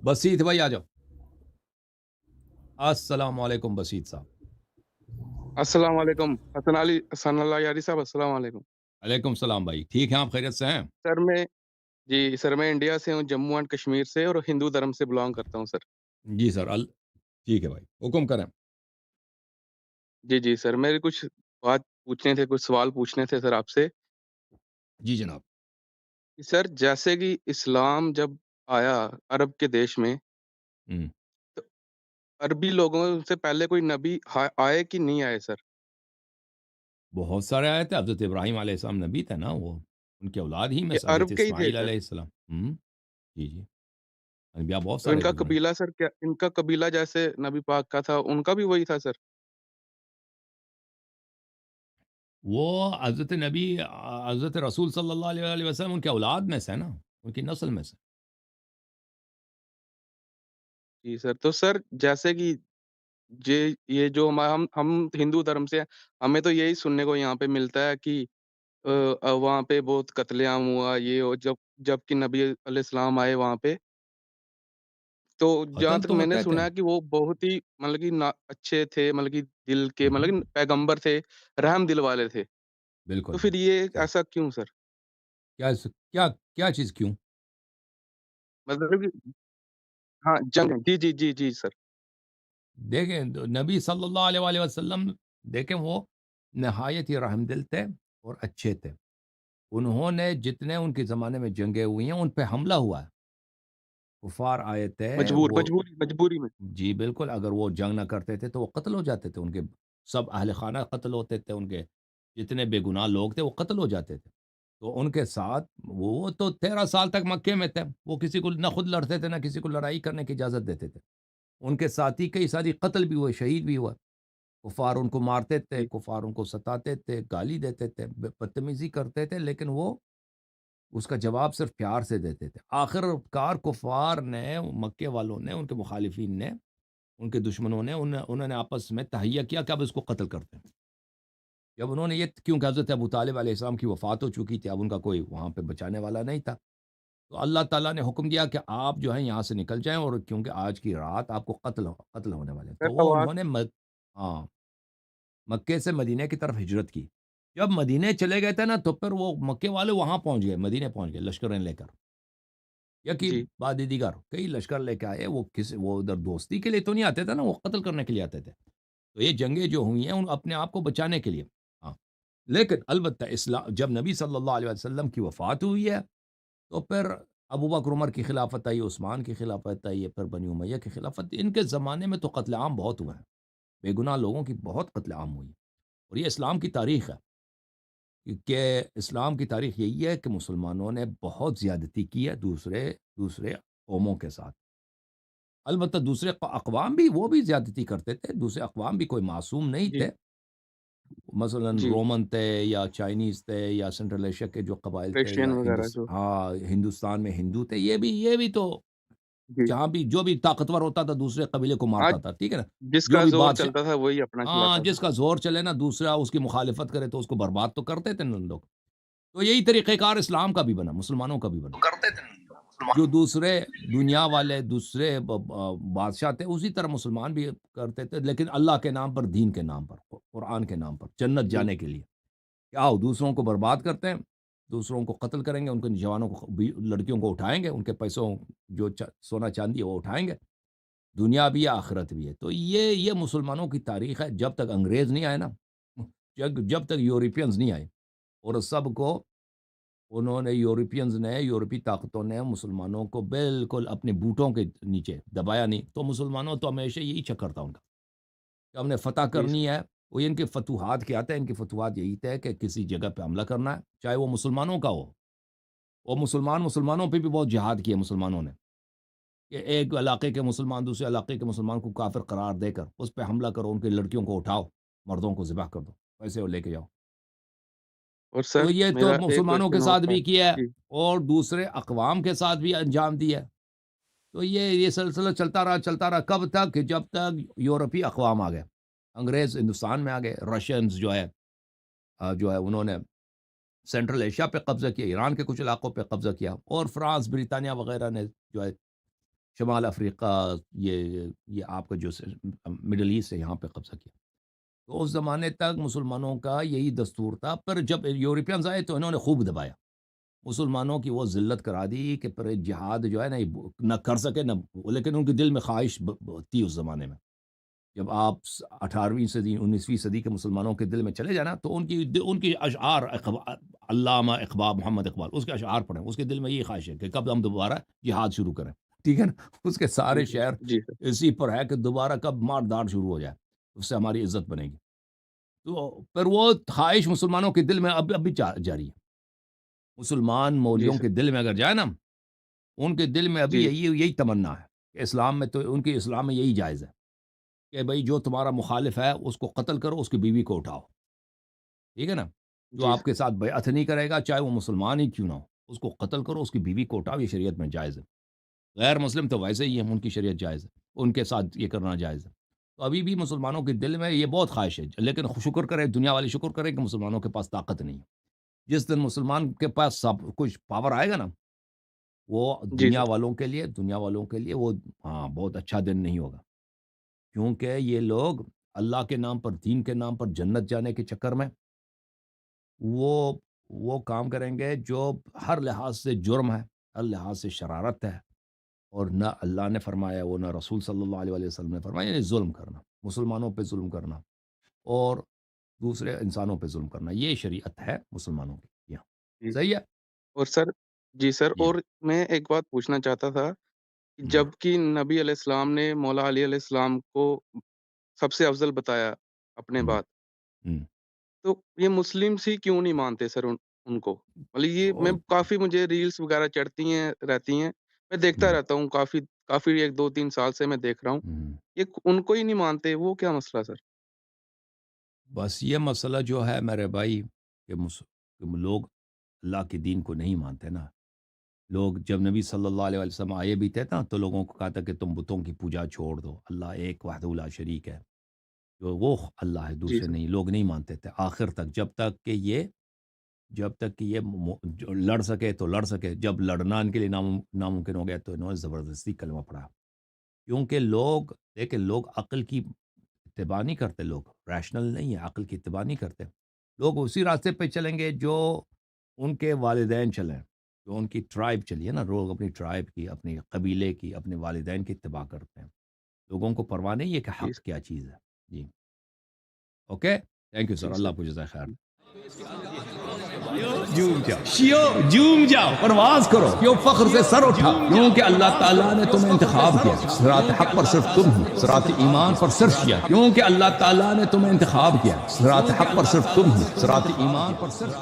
بسیط بھائی آ جاؤ. السلام علیکم بسیط صاحب. السلام علیکم حسن اللہ یاری صاحب، السلام علیکم علیکم السلام بھائی، ٹھیک ہیں آپ؟ خیریت سے ہیں؟ سر میں جی سر میں انڈیا سے ہوں، جموں اینڈ کشمیر سے، اور ہندو دھرم سے بلانگ کرتا ہوں سر۔ جی سر ٹھیک ہے بھائی، حکم کریں. جی جی سر، میرے کچھ بات پوچھنے تھے، کچھ سوال پوچھنے تھے سر آپ سے جی جناب. کہ سر جیسے کہ اسلام جب آیا عرب کے دیش میں، ہم. تو عربی لوگوں سے پہلے کوئی نبی آئے کہ نہیں آئے سر؟ بہت سارے آئے تھے. حضرت ابراہیم علیہ السلام نبی تھے نا، وہ ان کے اولاد ہی میں کہ سے حضرت عرب کے ہی تھے اسماعیل سر؟ علیہ السلام. جی جی، انبیاء بہت تو ان سارے کا گزرے. قبیلہ سر، کیا ان کا قبیلہ جیسے نبی پاک کا تھا ان کا بھی وہی تھا سر؟ وہ حضرت نبی حضرت رسول صلی اللہ علیہ وسلم ان کے اولاد میں سے نا، ان کی نسل میں سے. جی سر، تو سر جیسے کہ یہ جو ہم ہندو دھرم سے ہیں، ہمیں تو یہی سننے کو یہاں پہ ملتا ہے کہ وہاں پہ بہت قتل عام ہوا، یہ جب کہ نبی علیہ السلام آئے وہاں پہ، تو جہاں قتل تک تو میں نے ہوتے تھے. سنا ہے کہ وہ بہت ہی مطلب کہ اچھے تھے، مطلب کہ دل کے، مطلب کہ پیغمبر تھے، رحم دل والے تھے، بالکل تو پھر یہ صحیح. ایسا کیوں سر؟ کیا کیا کیا چیز کیوں؟ مطلب کہ ہاں جنگ، جی جی جی جی سر۔ دیکھیں نبی صلی اللہ علیہ وآلہ وسلم، دیکھیں وہ نہایت ہی رحم دل تھے اور اچھے تھے. انہوں نے جتنے ان کے زمانے میں جنگیں ہوئی ہیں ان پہ حملہ ہوا ہے. کفار آئے تھے وہ. مجبوری میں۔ جی بالکل، اگر وہ جنگ نہ کرتے تھے تو وہ قتل ہو جاتے تھے. ان کے سب اہل خانہ قتل ہوتے تھے، ان کے جتنے بے گناہ لوگ تھے وہ قتل ہو جاتے تھے. تو ان کے ساتھ وہ تو 13 سال تک مکے میں تھے. وہ کسی کو نہ خود لڑتے تھے نہ کسی کو لڑائی کرنے کی اجازت دیتے تھے. ان کے ساتھی کئی ساری قتل بھی ہوئے، شہید بھی ہوا. کفار ان کو مارتے تھے، جی کفار ان کو ستاتے تھے، گالی دیتے تھے، بدتمیزی کرتے تھے، لیکن وہ اس کا جواب صرف پیار سے دیتے تھے. آخر کار کفار نے، مکے والوں نے، ان کے مخالفین نے، ان کے دشمنوں نے انہوں نے آپس میں تہیہ کیا کہ اب اس کو قتل کرتے ہیں. جب انہوں نے یہ، کیونکہ حضرت ابو طالب علیہ السلام کی وفات ہو چکی تھی، اب ان کا کوئی وہاں پہ بچانے والا نہیں تھا، تو اللہ تعالیٰ نے حکم دیا کہ آپ جو ہیں یہاں سے نکل جائیں، اور کیونکہ آج کی رات آپ کو قتل ہونے والے ہیں. سر، تو وہ آواز۔ انہوں نے ہاں، مکے سے مدینے کی طرف ہجرت کی. جب مدینے چلے گئے تھے نا، تو پھر وہ مکے والے وہاں پہنچ گئے، مدینے پہنچ گئے لشکریں لے کر. یا کہ جی بعد دیگر کئی لشکر لے کے آئے. وہ ادھر دوستی کے لیے تو نہیں آتے تھے نا، وہ قتل کرنے کے لیے آتے تھے. تو یہ جنگیں جو ہوئی ہیں ان اپنے آپ کو بچانے کے لیے. ہاں، لیکن البتہ اسلام جب نبی صلی اللہ علیہ وسلم کی وفات ہوئی ہے، تو پھر ابو بکر عمر کی خلافت آئی، عثمان کی خلافت آئی ہے، پھر بنی امیہ کی خلافت. ان کے زمانے میں تو قتل عام بہت ہوئے ہیں، بے گناہ لوگوں کی بہت قتل عام ہوئی. اور یہ اسلام کی تاریخ ہے، کہ اسلام کی تاریخ یہی ہے کہ مسلمانوں نے بہت زیادتی کی ہے دوسرے دوسرے قوموں کے ساتھ. البتہ دوسرے اقوام بھی، وہ بھی زیادتی کرتے تھے. دوسرے اقوام بھی کوئی معصوم نہیں جی تھے. مثلا جی، رومن تھے یا چائنیز تھے یا سنٹرل ایشیا کے جو قبائل تھے، کرسچین یا وغیرہ جو۔ ہاں ہندوستان میں ہندو تھے. یہ بھی تو جی جہاں بھی جو بھی طاقتور ہوتا تھا دوسرے قبیلے کو آج مارتا تھا، ٹھیک ہے نا. جس جو کا بھی زور بادشاہ، چلتا تھا وہی اپنا ہاں چلاتا تھا۔ جس کا زور چلے نا، دوسرا اس کی مخالفت کرے تو اس کو برباد تو کرتے تھے نا لوگ. تو یہی طریقہ کار اسلام کا بھی بنا، مسلمانوں کا بھی بنا. کرتے تھے مسلمان۔ جو دوسرے دنیا والے دوسرے بادشاہ تھے، اسی طرح مسلمان بھی کرتے تھے، لیکن اللہ کے نام پر، دین کے نام پر، قرآن کے نام پر، جنت جی جانے کے لیے. کہ آؤ دوسروں کو برباد کرتے ہیں، دوسروں کو قتل کریں گے، ان کے جوانوں کو لڑکیوں کو اٹھائیں گے، ان کے پیسوں جو سونا چاندی ہے وہ اٹھائیں گے. دنیا بھی ہے، آخرت بھی ہے. تو یہ مسلمانوں کی تاریخ ہے. جب تک انگریز نہیں آئے نا، جب تک یورپینز نہیں آئے، اور سب کو انہوں نے، یورپینز نے، یورپی طاقتوں نے مسلمانوں کو بالکل اپنے بوٹوں کے نیچے دبایا نہیں. تو مسلمانوں تو ہمیشہ یہی چکر تھا ان کا کہ ہم نے فتح جی کرنی ہے. وہ ان کے فتوحات کیا تھے؟ ان کی فتوحات یہی تھے کہ کسی جگہ پہ حملہ کرنا ہے، چاہے وہ مسلمانوں کا ہو. وہ مسلمانوں پہ بھی بہت جہاد کیا مسلمانوں نے، کہ ایک علاقے کے مسلمان دوسرے علاقے کے مسلمان کو کافر قرار دے کر اس پہ حملہ کرو، ان کی لڑکیوں کو اٹھاؤ، مردوں کو ذبح کر دو، پیسے وہ لے کے جاؤ. اور تو سر یہ تو میرا ایک مسلمانوں کے کوشچن اور ساتھ تھا۔ بھی کیا ہے، جی اور دوسرے اقوام کے ساتھ بھی انجام دیا ہے. تو یہ سلسلہ چلتا رہا کب تک؟ کہ جب تک یورپی اقوام آ گئے، انگریز ہندوستان میں آ گئے، رشینز جو ہے انہوں نے سینٹرل ایشیا پہ قبضہ کیا، ایران کے کچھ علاقوں پہ قبضہ کیا، اور فرانس، بریٹانیہ وغیرہ نے جو ہے شمال افریقہ، یہ آپ کا جو مڈل ایسٹ ہے یہاں پہ قبضہ کیا۔ تو اس زمانے تک مسلمانوں کا یہی دستور تھا، پر جب یورپینز آئے تو انہوں نے خوب دبایا مسلمانوں کی، وہ ذلت کرا دی کہ پر جہاد جو ہے نا یہ نہ کر سکے نہ، لیکن ان کے دل میں خواہش تھی اس زمانے میں۔ جب آپ 18ویں صدی 19ویں صدی کے مسلمانوں کے دل میں چلے جانا تو ان کی اشعار، علامہ اقبال، محمد اقبال، اس کے اشعار پڑھیں، اس کے دل میں یہ خواہش ہے کہ کب ہم دوبارہ جہاد شروع کریں، ٹھیک ہے نا، اس کے جی سارے سر، شعر جی سر، اسی پر ہے کہ دوبارہ کب مار دار شروع ہو جائے، اس سے ہماری عزت بنے گی۔ تو پر وہ خواہش مسلمانوں کے دل میں اب بھی جاری ہے۔ مسلمان جی مولویوں سر، کے دل میں اگر جائے نا، ان کے دل میں ابھی جی، یہی تمنا ہے کہ اسلام میں، تو ان کی اسلام میں یہی جائز ہے کہ بھئی جو تمہارا مخالف ہے اس کو قتل کرو، اس کی بیوی کو اٹھاؤ، ٹھیک ہے نا؟ جو جی آپ سر، کے ساتھ بیعت نہیں کرے گا چاہے وہ مسلمان ہی کیوں نہ ہو، اس کو قتل کرو، اس کی بیوی کو اٹھاؤ، یہ شریعت میں جائز ہے۔ غیر مسلم تو ویسے ہی ہیں، ان کی شریعت جائز ہے، ان کے ساتھ یہ کرنا جائز ہے۔ تو ابھی بھی مسلمانوں کے دل میں یہ بہت خواہش ہے، لیکن شکر کرے، دنیا والے شکر کریں کہ مسلمانوں کے پاس طاقت نہیں ہے۔ جس دن مسلمان کے پاس سب کچھ پاور آئے گا نا، وہ جی سر، دنیا والوں کے لیے وہ بہت اچھا دن نہیں ہوگا، کیونکہ یہ لوگ اللہ کے نام پر، دین کے نام پر جنت جانے کے چکر میں وہ وہ کام کریں گے جو ہر لحاظ سے جرم ہے، ہر لحاظ سے شرارت ہے، اور نہ اللہ نے فرمایا، وہ نہ رسول صلی اللہ علیہ وسلم نے فرمایا، یعنی ظلم کرنا، مسلمانوں پہ ظلم کرنا اور دوسرے انسانوں پہ ظلم کرنا، یہ شریعت ہے مسلمانوں کی یہاں۔ جی، صحیح ہے؟ اور سر، جی سر، جی۔ اور میں ایک بات پوچھنا چاہتا تھا کہ ہوں، جب کہ نبی علیہ السلام نے مولا علی علیہ السلام کو سب سے افضل بتایا اپنے ہوں، بعد، ہوں۔ تو یہ مسلمس ہی کیوں نہیں مانتے سر ان کو؟ مطلب یہ میں اور کافی، مجھے ریلس وغیرہ چڑھتی ہیں رہتی ہیں، میں دیکھتا ہوں، رہتا ہوں کافی کافی 1 2 3 سال سے میں دیکھ رہا ہوں، ہوں۔ یہ ان کو ہی نہیں مانتے، وہ کیا مسئلہ سر؟ بس یہ مسئلہ جو ہے میرے بھائی کہ کہ لوگ اللہ کے دین کو نہیں مانتے نا۔ لوگ جب نبی صلی اللہ علیہ وسلم آئے بھی تھے نا تو لوگوں کو کہا تھا کہ تم بتوں کی پوجا چھوڑ دو، اللہ ایک وحدہ لا شریک ہے، جو وہ اللہ ہے، جی دوسرے سر، نہیں، لوگ نہیں مانتے تھے آخر تک، جب تک کہ یہ جو لڑ سکے تو لڑ سکے، جب لڑنا ان کے لیے ناممکن ہو گیا تو انہوں نے زبردستی کلمہ پڑھا، کیونکہ لوگ عقل کی اتباع نہیں کرتے، لوگ ریشنل نہیں ہے، عقل کی اتباع نہیں کرتے، لوگ اسی راستے پہ چلیں گے جو ان کے والدین چلیں، جو ان کی ٹرائب چلی ہے نا، لوگ اپنی ٹرائب کی، اپنی قبیلے کی، اپنے والدین کی اتباع کرتے ہیں، لوگوں کو پرواہ نہیں ہے کہ جی حق سر، کیا چیز ہے۔ جی، اوکے، تھینک یو سر، جی اللہ سر، آپ کو جزائے خیر۔ جھوم جاؤ پرواز کرو، کیوں فخر سے سر اٹھا، کیونکہ اللہ تعالیٰ نے تمہیں انتخاب کیا، صراط حق پر صرف تم ہو، صراط ایمان پر صرف کیا، کیونکہ اللہ تعالیٰ نے تمہیں انتخاب کیا، صراط حق پر صرف تم ہو، صراط ایمان پر صرف